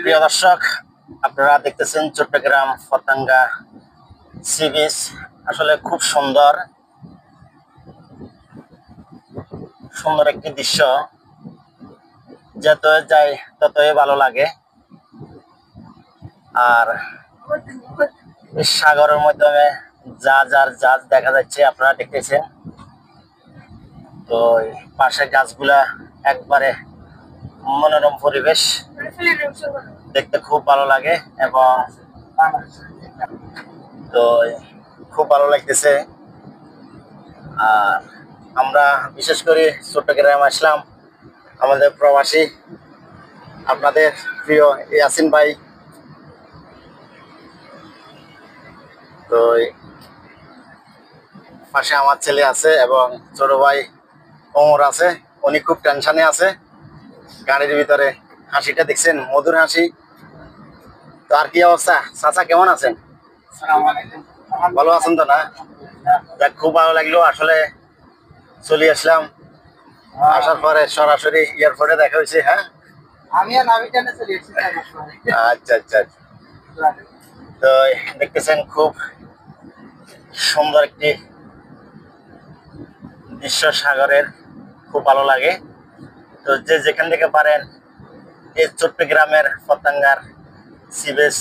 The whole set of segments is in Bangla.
প্রিয় দর্শক, আপনারা দেখতেছেন চট্টগ্রাম পতেঙ্গা সি বিচ। আসলে খুব সুন্দর সুন্দর একটি দৃশ্য, যত যাই ততই ভালো লাগে। আর সাগরের মাধ্যমে জাহাজ দেখা যাচ্ছে, আপনারা দেখতেছেন। তো পাশে গাছগুলা একবারে মনোরম পরিবেশ, দেখতে খুব ভালো লাগে এবং তো খুব ভালো লাগতেছে। আর আমরা বিশেষ করে চট্টগ্রামে আসলাম আমাদের প্রবাসী আপনাদের প্রিয় ইয়াসিন ভাই। তো পাশে আমার ছেলে আছে এবং ছোট ভাই ওমর আছে, উনি খুব টেনশনে আছে। গাড়ির ভিতরে হাসিটা দেখছেন, মধুর হাসি। তো আর কি অবস্থা চাচা, কেমন আছেন? ভালো আছেন তো না? যাক, খুব ভালো লাগলো। আসলে চলে আসলাম, আসার পরে সরাসরি এয়ারপোর্টে দেখা হয়েছে। হ্যাঁ, আমি আর নামি টেনে চলে এসেছি। আচ্ছা আচ্ছা। তো দেখতেছেন খুব সুন্দর একটি দৃশ্য সাগরের, খুব ভালো লাগে। তো যে যেখান থেকে পারেন এই চট্টগ্রামের পতেঙ্গার সি বিচ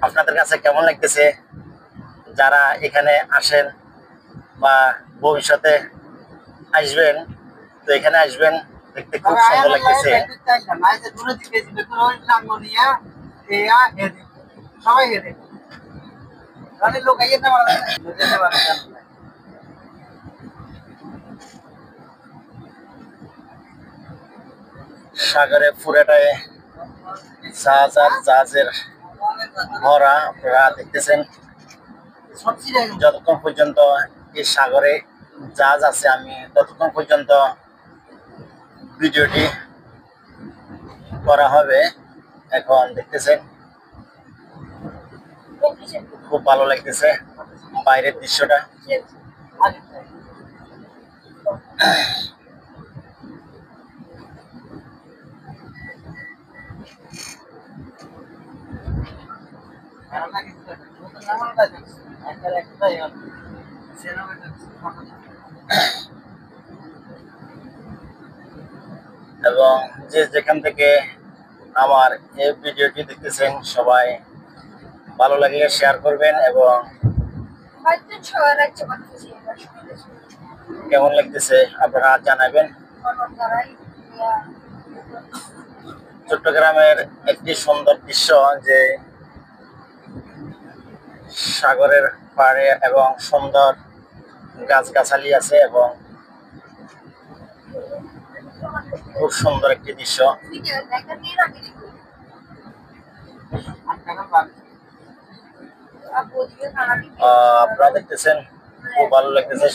আপনাদের কাছে কেমন লাগতেছে? যারা এখানে আসেন বা ভবিষ্যতে আসবেন, তো এখানে আসবেন, দেখতে খুব সুন্দর লাগতেছে। সাগরে পুরাটায় জাহাজ আর জাহাজের ভরা, আপনারা দেখতেছেন। যতক্ষণ পর্যন্ত এই সাগরে জাহাজ আছে, আমি ততক্ষণ পর্যন্ত ভিডিওটি করা হবে। এখন দেখতেছেন খুব ভালো লাগতেছে বাইরের দৃশ্যটা। এবং যে যেখান থেকে আমার এই ভিডিওটি দেখতেছেন, সবাই ভালো লাগলে শেয়ার করবেন এবং কেমন লাগতেছে আপনারা জানাবেন। চট্টগ্রামের একটি সুন্দর দৃশ্য, যে সাগরের পাড়ে এবং সুন্দর গাছগাছালি আছে এবং খুব সুন্দর একটি দৃশ্য। আপনারা দেখতেছেন, খুব ভালো লাগতেছে।